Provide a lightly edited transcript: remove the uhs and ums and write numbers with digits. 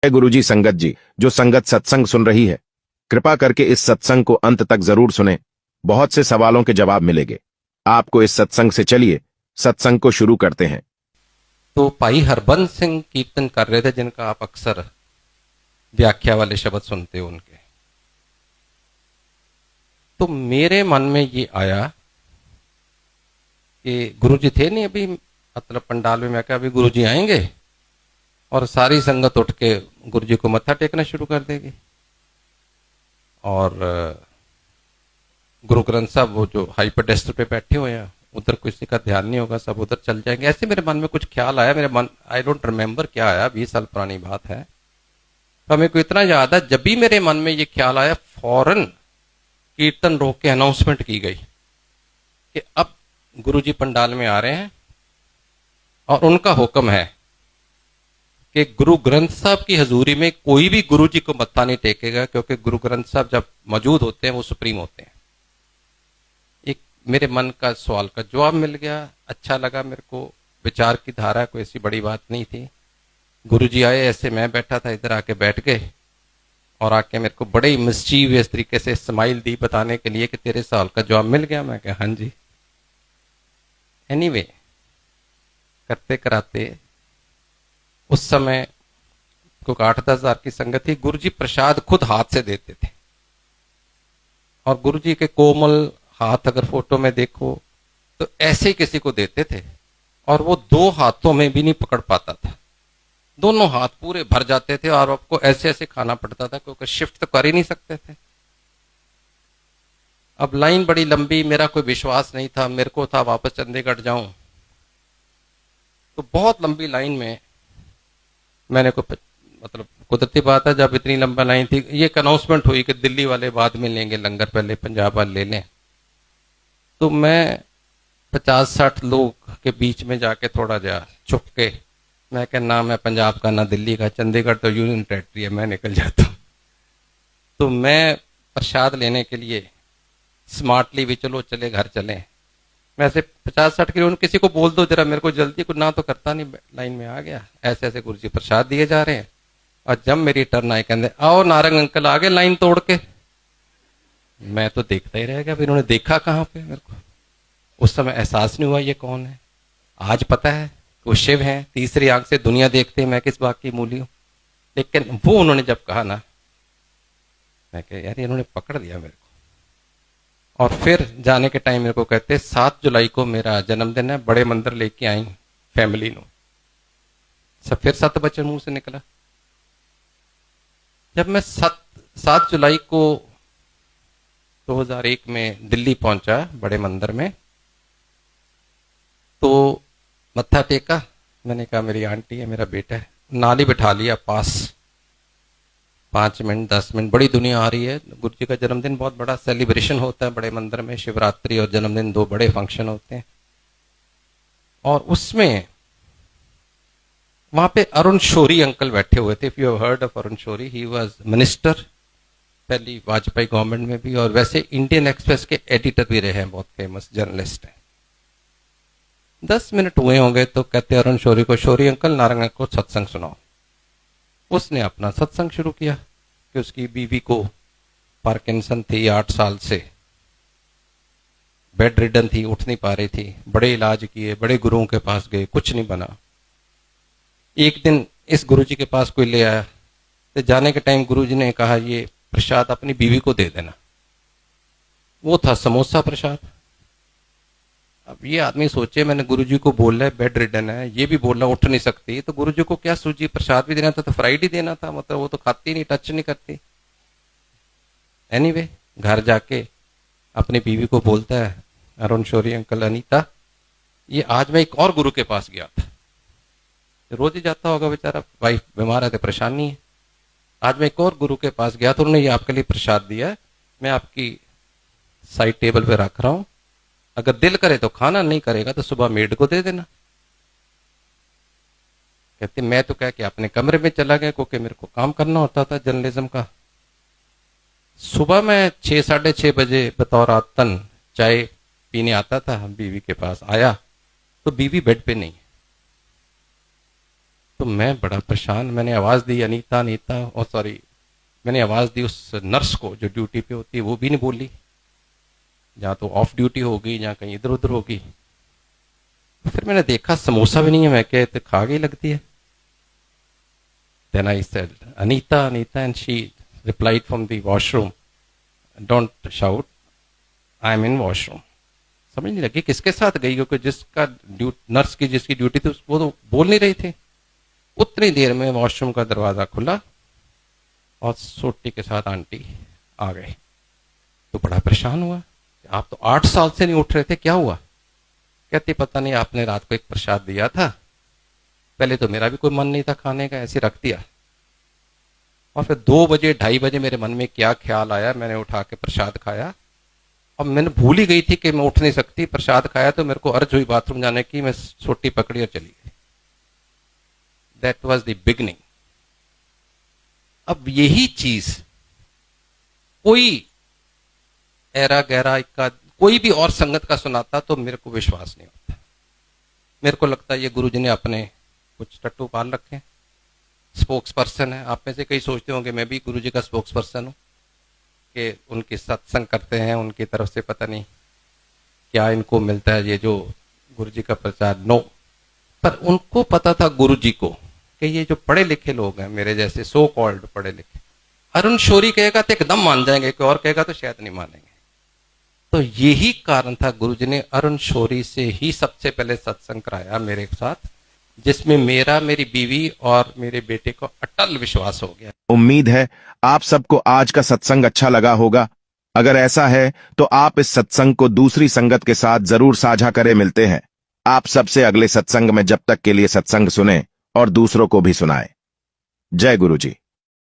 गुरुजी संगत जी, जो संगत सत्संग सुन रही है, कृपा करके इस सत्संग को अंत तक जरूर सुने। बहुत से सवालों के जवाब मिलेंगे आपको इस सत्संग से। चलिए सत्संग को शुरू करते हैं। तो भाई हरबंस सिंह कीर्तन कर रहे थे, जिनका आप अक्सर व्याख्या वाले शब्द सुनते हो उनके। तो मेरे मन में ये आया कि गुरुजी थे नहीं अभी, मतलब पंडाल में। मैं कहा अभी गुरुजी आएंगे और सारी संगत उठ के गुरुजी को मत्था टेकना शुरू कर देगी, और गुरु ग्रंथ साहब वो जो हाई पेडेस्टल पे बैठे हुए हैं, उधर किसी का ध्यान नहीं होगा, सब उधर चल जाएंगे। ऐसे मेरे मन में कुछ ख्याल आया। मेरे मन, आई डोंट रिमेम्बर क्या आया, 20 साल पुरानी बात है। तो मेरे को इतना याद है, जब भी मेरे मन में ये ख्याल आया, फौरन कीर्तन रोक के अनाउंसमेंट की गई कि अब गुरुजी पंडाल में आ रहे हैं और उनका हुक्म है कि गुरु ग्रंथ साहब की हजूरी में कोई भी गुरुजी को मत्था नहीं टेकेगा, क्योंकि गुरु ग्रंथ साहब जब मौजूद होते हैं वो सुप्रीम होते हैं। एक मेरे मन का सवाल का जवाब मिल गया। अच्छा लगा मेरे को। विचार की धारा कोई ऐसी बड़ी बात नहीं थी। गुरुजी आए, ऐसे मैं बैठा था, इधर आके बैठ गए और आके मेरे को बड़े मिस्चीवियस तरीके से स्माइल दी, बताने के लिए कि तेरे सवाल का जवाब मिल गया। मैं कहा हाँ जी। एनीवे, करते कराते उस समय क्योंकि 8-10 हजार की संगत थी, गुरुजी प्रसाद खुद हाथ से देते थे। और गुरुजी के कोमल हाथ अगर फोटो में देखो तो ऐसे ही किसी को देते थे, और वो 2 हाथों में भी नहीं पकड़ पाता था। दोनों हाथ पूरे भर जाते थे और आपको ऐसे ऐसे खाना पड़ता था, क्योंकि शिफ्ट तो कर ही नहीं सकते थे। अब लाइन बड़ी लंबी, मेरा कोई विश्वास नहीं था। मेरे को था वापस चंडीगढ़ जाऊं, तो बहुत लंबी लाइन में मैंने को, मतलब कुदरती बात है, जब इतनी लंबा लाइन थी, ये एक अनाउंसमेंट हुई कि दिल्ली वाले बाद में लेंगे लंगर, पहले पंजाब वाले ले लें। तो मैं 50-60 लोग के बीच में जाके थोड़ा जा छुप के, मैं कह ना मैं पंजाब का ना दिल्ली का, चंडीगढ़ तो यूनियन टेरिटरी है, मैं निकल जाता हूँ। तो मैं प्रसाद लेने के लिए स्मार्टली भी, चलो चले घर चले, मैं ऐसे 50-60 किलो, किसी को बोल दो जरा, मेरे को जल्दी, कुछ ना तो करता नहीं, लाइन में आ गया। ऐसे ऐसे गुरुजी प्रसाद दिए जा रहे हैं, और जब मेरी टर्न आई, कहते आओ नारंग अंकल आ गए लाइन तोड़ के। मैं तो देखता ही रह गया। फिर इन्होंने देखा कहाँ पे, मेरे को उस समय एहसास नहीं हुआ ये कौन है। आज पता है वो शिव हैं, तीसरी आंख से दुनिया देखते हैं, मैं किस बात की मूली हूं। लेकिन वो उन्होंने जब कहा ना, मैं कह यार इन्होंने पकड़ दिया मेरे को। और फिर जाने के टाइम मेरे को कहते 7 जुलाई को मेरा जन्मदिन है, बड़े मंदिर लेके आई फैमिली नो। सब फिर 7 बच्चे मुंह से निकला। जब मैं 7 जुलाई को 2001 में दिल्ली पहुंचा बड़े मंदिर में, तो मत्था टेका। मैंने कहा मेरी आंटी है, मेरा बेटा है, नाली बिठा लिया पास। 5 मिनट 10 मिनट, बड़ी दुनिया आ रही है। गुरु जी का जन्मदिन बहुत बड़ा सेलिब्रेशन होता है बड़े मंदिर में, शिवरात्रि और जन्मदिन 2 बड़े फंक्शन होते हैं। और उसमें वहां पे अरुण शौरी अंकल बैठे हुए थे। If you have heard of Arun Shourie, he was minister पहली वाजपेयी गवर्नमेंट में भी, और वैसे इंडियन एक्सप्रेस के एडिटर भी रहे हैं, बहुत फेमस जर्नलिस्ट हैं। 10 मिनट हुए होंगे तो कहते अरुण शौरी को, शौरी अंकल नारंग को सत्संग सुनाओ। उसने अपना सत्संग शुरू किया कि उसकी बीवी को पार्किंसन थी, 8 साल से बेड रिडन थी, उठ नहीं पा रही थी। बड़े इलाज किए, बड़े गुरुओं के पास गए, कुछ नहीं बना। एक दिन इस गुरुजी के पास कोई ले आया, तो जाने के टाइम गुरुजी ने कहा ये प्रसाद अपनी बीवी को दे देना। वो था समोसा प्रसाद। अब ये आदमी सोचे, मैंने गुरुजी को बोला है बेड रिडन है, ये भी बोला उठ नहीं सकती, तो गुरुजी को क्या सूझी, प्रसाद भी देना था तो फ्राइड ही देना था, मतलब वो तो खाती नहीं, टच नहीं करती। एनीवे, घर जाके अपनी बीवी को बोलता है, अरुण शौरी अंकल, अनीता, ये आज मैं एक और गुरु के पास गया था। रोज ही जाता होगा बेचारा, वाइफ बीमार है तो परेशान नहीं है। आज मैं एक और गुरु के पास गया तो उन्होंने ये आपके लिए प्रसाद दिया है, मैं आपकी साइड टेबल पे रख रहा हूं, अगर दिल करे तो खाना, नहीं करेगा तो सुबह मेड को दे देना। कहते मैं तो कह के अपने कमरे में चला गया, क्योंकि मेरे को काम करना होता था जर्नलिज्म का। सुबह मैं 6-6:30 बजे बतौर आदतन चाय पीने आता था, बीवी के पास आया तो बीवी बेड पे नहीं। तो मैं बड़ा परेशान, मैंने आवाज़ दी अनीता अनीता, और सॉरी मैंने आवाज़ दी उस नर्स को जो ड्यूटी पे होती है, वो भी नहीं बोली, जहाँ तो ऑफ ड्यूटी होगी जहाँ कहीं इधर उधर होगी। फिर मैंने देखा समोसा भी नहीं है, मैं क्या तो खा गई लगती है। Then I said Anita Anita and she replied from the washroom, don't shout, I am in washroom. समझ नहीं लगी किसके साथ गई, क्योंकि जिसका नर्स की जिसकी ड्यूटी थी वो तो बोल नहीं रही थी। उतनी देर में वॉशरूम का दरवाजा खुला और सोटी के साथ आंटी आ गए। तो बड़ा परेशान हुआ, आप तो 8 साल से नहीं उठ रहे थे, क्या हुआ? कहती पता नहीं, आपने रात को एक प्रसाद दिया था, पहले तो मेरा भी कोई मन नहीं था खाने का, ऐसे रख दिया, और फिर 2 बजे 2:30 बजे मेरे मन में क्या ख्याल आया, मैंने उठा के प्रसाद खाया। अब मैंने भूल ही गई थी कि मैं उठ नहीं सकती, प्रसाद खाया तो मेरे को अर्ज हुई बाथरूम जाने की, मैं सोटी पकड़ी और चली गई। That was the beginning. अब यही चीज कोई ऐरा गहरा का कोई भी और संगत का सुनाता तो मेरे को विश्वास नहीं होता। मेरे को लगता है ये गुरु जी ने अपने कुछ टट्टू पाल रखे, स्पोक्स पर्सन है। आप में से कई सोचते होंगे मैं भी गुरु जी का स्पोक्स पर्सन हूं, कि उनकी सत्संग करते हैं, उनकी तरफ से पता नहीं क्या इनको मिलता है, ये जो गुरु जी का प्रचार। नो, पर उनको पता था गुरु जी को कि ये जो पढ़े लिखे लोग हैं, मेरे जैसे सो कॉल्ड पढ़े लिखे, अरुण शौरी कहेगा तो एकदम मान जाएंगे, कोई और कहेगा तो शायद नहीं मानेंगे। तो यही कारण था गुरु जी ने अरुण शौरी से ही सबसे पहले सत्संग कराया मेरे साथ, जिसमें मेरा, मेरी बीवी और मेरे बेटे को अटल विश्वास हो गया। उम्मीद है आप सबको आज का सत्संग अच्छा लगा होगा। अगर ऐसा है तो आप इस सत्संग को दूसरी संगत के साथ जरूर साझा करें। मिलते हैं आप सबसे अगले सत्संग में, जब तक के लिए सत्संग सुने और दूसरों को भी सुनाएं। जय गुरु जी।